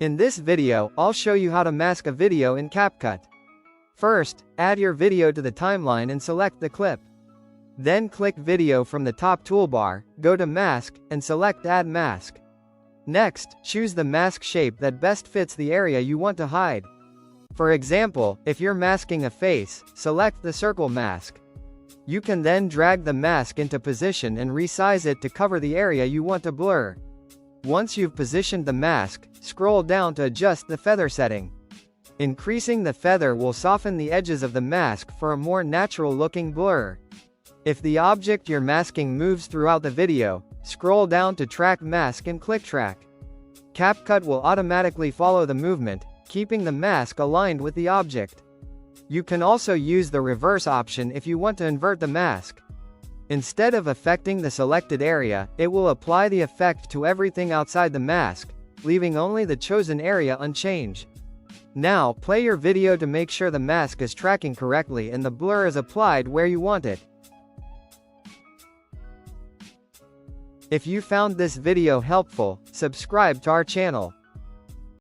In this video, I'll show you how to mask a video in CapCut. First, add your video to the timeline and select the clip. Then click Video from the top toolbar, go to Mask, and select Add Mask. Next, choose the mask shape that best fits the area you want to hide. For example, if you're masking a face, select the circle mask. You can then drag the mask into position and resize it to cover the area you want to blur. Once you've positioned the mask, scroll down to adjust the feather setting. Increasing the feather will soften the edges of the mask for a more natural-looking blur. If the object you're masking moves throughout the video, scroll down to Track Mask and click Track. CapCut will automatically follow the movement, keeping the mask aligned with the object. You can also use the reverse option if you want to invert the mask. Instead of affecting the selected area, it will apply the effect to everything outside the mask, leaving only the chosen area unchanged. Now, play your video to make sure the mask is tracking correctly and the blur is applied where you want it. If you found this video helpful, subscribe to our channel.